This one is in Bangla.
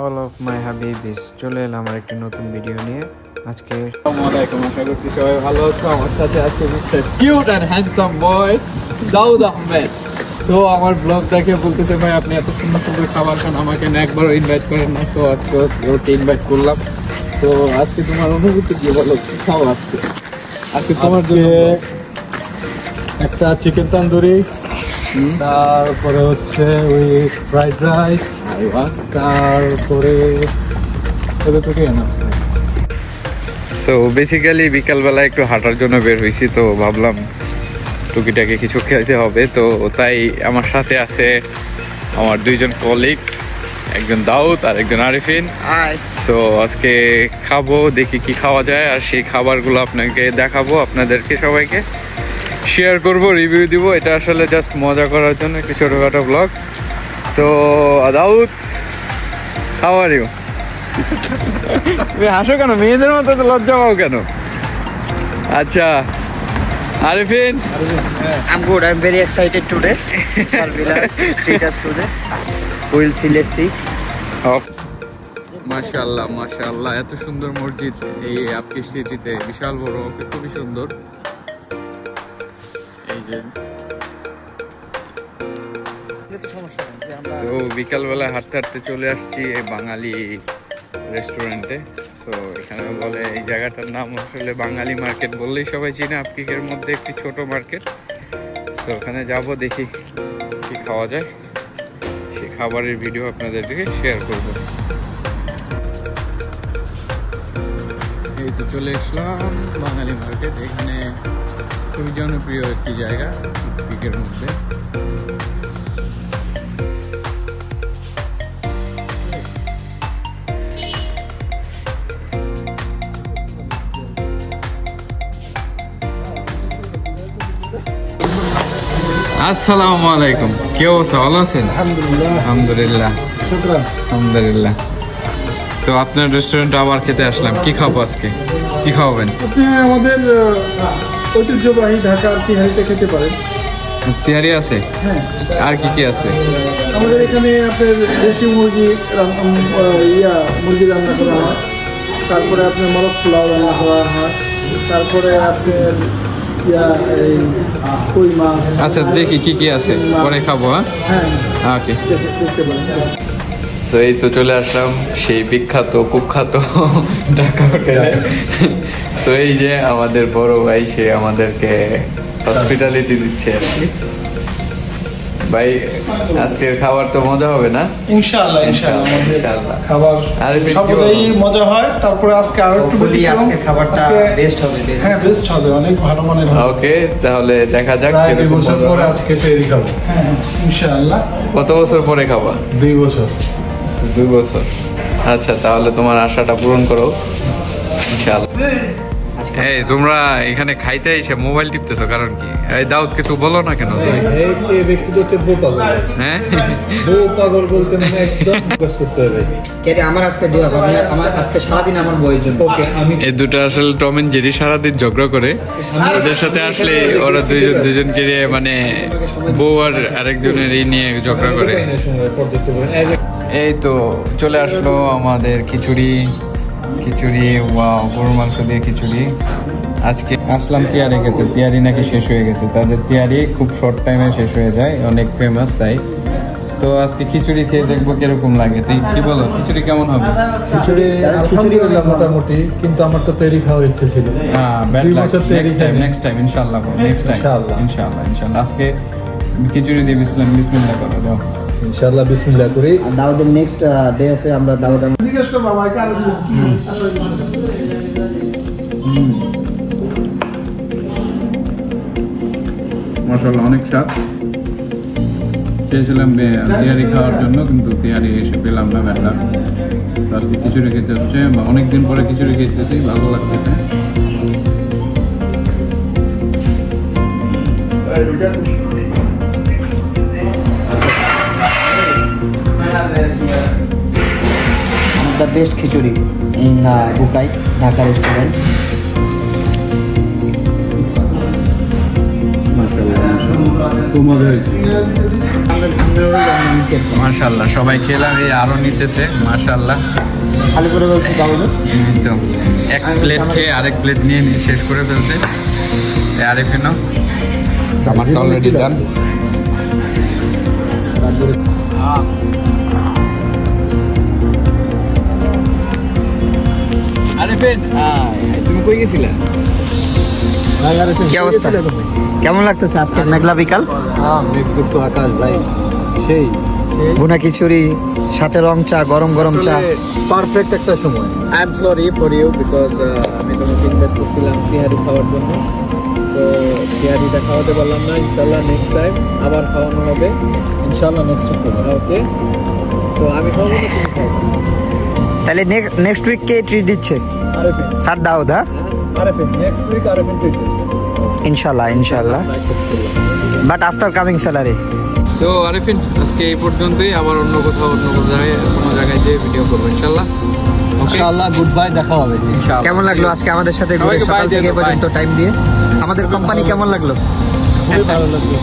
অল অফ মাই হাবিবিস চলে এলাম আমার একটি নতুন ভিডিও নিয়ে। আজকে আসসালামু আলাইকুম, আশা করছি সবাই ভালো আছো। আমার সাথে আছে mister cute and handsome boy Dawood Ahmed. তো আমার ব্লগ দেখে বলতেছে ভাই আপনি এত সুন্দর সুন্দর খাবার খান, আমাকে না একবারও ইনভাইট করেন না। তো আজকে ওকে ইনভাইট করলাম। তো আজকে তোমার অনুভূতি কি বলো, কি খাও আজকে? আজকে তোমার জন্য একটা চিকেন তন্দুরি, তারপরে হচ্ছে ওই ফ্রাইড রাইস, তারপরে না। তো বেসিক্যালি বিকালবেলা একটু হাঁটার জন্য বের হয়েছি, তো ভাবলাম টুকিটাকে কিছু খেতে হবে। তো তাই আমার সাথে আছে আমার দুইজন কলিগ, একজন দাউদ আর একজন আরিফিন। তো আজকে খাবো, দেখি কি খাওয়া যায়, আর সেই খাবারগুলো আপনাকে দেখাবো, আপনাদেরকে সবাইকে শেয়ার করব, রিভিউ দিব। এটা আসলে জাস্ট মজা করার জন্য একটি ছোটখাটো blog. So Daud, how are you? তুমি হাসো কেন? মেয়েদের মতো তো লজ্জা পাও কেন? আচ্ছা Arifin, I'm good. I'm very excited today. Treat us today. We'll see. Let's see. মাশাআল্লাহ মাশাআল্লাহ, এত সুন্দর মসজিদ এই আপকি সিটিতে, বিশাল বড়, খুবই সুন্দর। এই যে তো বিকালবেলা হাঁটতে হাঁটতে চলে আসছি এই বাঙালি রেস্টুরেন্টে। তো এখানে বলে এই জায়গাটার নাম আসলে বাঙালি মার্কেট বললেই সবাই চিনে, আপকিকের মধ্যে একটি ছোট মার্কেট। তো ওখানে যাব, দেখি কি খাওয়া যায়, সেই খাবারের ভিডিও আপনাদেরকে শেয়ার করব। এই তো চলে আসলাম বাঙালি মার্কেট। এখানে খুবই জনপ্রিয় একটি জায়গা আপকিকের মধ্যে। আসসালামু আলাইকুম, কি অবস্থা? ভালো আছেন? আলহামদুলিল্লাহ। আলহামদুলিল্লাহ। তো আপনার রেস্টুরেন্টে আবার খেতে আসলাম, কি খাবো আজকে? কি খাওয়াবেন? আপনি আমাদের ঐতিহ্যবাহী ঢাকার তিহারিতে খেতে পারেন। তিহারি আছে? হ্যাঁ। আর কি কি আছে? আমাদের এখানে আপনার দেশি মুরগি রান্না করা হয়, তারপরে আপনার মোরগ পোলাও রান্না করা হয়, তারপরে আপনার কই মাছ। আচ্ছা দেখি কি কি আছে, পরে খাবো। হ্যাঁ, ওকে। তো এই তো চলে আসলাম সেই বিখ্যাত কুখ্যাত ঢাকা হোটেলে। তো এই যে আমাদের বড় ভাই, সে আমাদেরকে হসপিটালিটি দিচ্ছে আর কি। ভাই আজকের খাবার তো মজা হবে না? ইনশাআল্লাহ খাবার সবটাই মজা হয়। তারপরে আজকে আরো একটু আজকে খাবারটা বেস্ট হবে। হ্যাঁ, বেস্ট হবে, অনেক ভালো মানের হবে। ওকে, তাহলে দেখা যাক। 2 বছর পরে আজকে তৈরি খাবো। হ্যাঁ ইনশাআল্লাহ। কত বছর পরে খাবা? 2 বছর। 2 বছর। আচ্ছা, তাহলে তোমার আশাটা পূরণ করো ইনশাআল্লাহ। এই তোমরা এখানে খাইতে এসে মোবাইল টিপতেছো কারণ কি? এই দাউদ কিছু বলো না কেন? এই ব্যক্তি হচ্ছে বউ পাগল। হ্যাঁ, বউ পাগল বলতে মানে একদম ফোকাস করতে হবে। কেন আমার আজকে ডিউ আছে, আমার আজকে সারাদিন আমার বউয়ের জন্য। ওকে, আমি এই দুটো আসলে টম এন্ড জেরি সারাদিন ঝগড়া করে। ওদের সাথে আসলে ওরা দুজনকে নিয়ে মানে বউ আর আরেকজনের নিয়ে ঝগড়া করে। এই তো চলে আসলো আমাদের খিচুড়ি। ওয়াও, গরুর মাংস দিয়ে খিচুড়ি। আজকে আসলাম তিয়ারি খেতে। তিয়ারি নাকি শেষ হয়ে গেছে, তাদের তিয়ারি খুব শর্ট টাইমে শেষ হয়ে যায়, অনেক ফেমাস তাই। তো আজকে খিচুড়ি খেয়ে দেখবো কিরকম লাগে। তুই কি বলো, খিচুড়ি কেমন হবে? খিচুড়ি মোটামুটি, কিন্তু আমার তো তৈরি খাওয়ার ইচ্ছে ছিল। নেক্সট টাইম ইনশাআল্লাহ। ইনশাআল্লাহ আজকে খিচুড়ি দিয়ে বিসমিল্লাহ করো, যাও। ইনশাআল্লাহ বিসমিল্লাহ করি। দাউদের নেক্সট ডে অফে আমরা দাউদ মাশাআল্লাহ, অনেক স্বাদ। চেয়েছিলাম তিয়ারি খাওয়ার জন্য, কিন্তু তিয়ারি এসে পেলাম না, ব্যাটা। আজকে খিচুড়ি খেতে হচ্ছে, অনেকদিন পরে খিচুড়ি খেতেছি, ভালো লাগছে। The best khichuri in Bukai Dhaka restaurant. খুব মজা হয়েছে। মাশাআল্লাহ সবাই খেলাম, এই আরো নিতেছে মাশাআল্লাহ। খালি করে তো এক প্লেট খেয়ে আরেক প্লেট নিয়ে শেষ করে ফেলছে। আরেফিন আমারটা অলরেডি ডান। আরেফিন তুমি কই গেছিলা? কি অবস্থা, কেমন লাগতেছে আজকে মেঘলা বিকাল? মেঘযুক্ত আকাশ ভাই, সেই ভুনা খিচুড়ি সাথে রং চা, গরম গরম চা, পারফেক্ট একটা সময়। I am sorry for you because আমি তোমাকে ইনভাইট করছিলাম তিহারি খাওয়ার জন্য, তো তিহারিটা খাওয়াতে পারলাম না। ইনশাল্লাহ নেক্সট টাইম আবার খাওয়ানো হবে ইনশাআল্লাহ নেক্সট উইক। ওকে, তো আমি খাওয়াবো না তুমি খাওয়াবো? তাহলে নেক্সট উইক কে ট্রিট দিচ্ছে? আরেফিন, স্যার দাউদ, হ্যাঁ Arefin next week Arefin treat. ইনশাল্লাহ ইনশাল্লাহ, বাট আফটার কামিং স্যালারি। তো আরেফিন আজকে এই পর্যন্তই, আবার অন্য কোথাও অন্য কোনো জায়গায় যে ভিডিও করবো ইনশাল্লাহ। ইনশাআল্লাহ গুড বাই, দেখা হবে ইনশাআল্লাহ। কেমন লাগলো আজকে আমাদের সাথে ঘুরে সবাইকে সকাল bye থেকে দিয়ে দাও, পর্যন্ত টাইম দিয়ে? আমাদের কোম্পানি কেমন লাগলো? খুবই ভালো লাগলো।